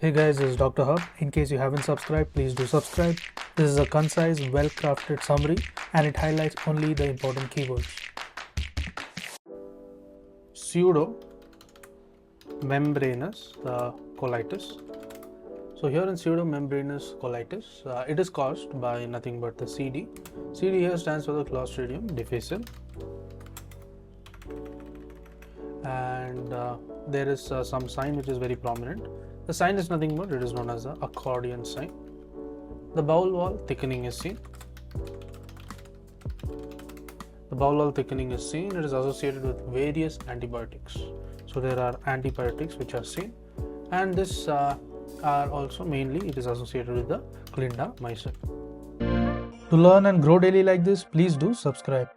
Hey guys, this is Dr. Hub. In case you haven't subscribed, please do subscribe. This is a concise, well-crafted summary and it highlights only the important keywords. Pseudomembranous colitis. So here in pseudomembranous colitis, it is caused by nothing but the CD. CD here stands for the Clostridium difficile. And there is some sign which is very prominent. The sign is nothing but it is known as the accordion sign. The bowel wall thickening is seen. The bowel wall thickening is seen. It is associated with various antibiotics. So there are antibiotics which are seen, and this are also mainly it is associated with the clindamycin. To learn and grow daily like this, please do subscribe.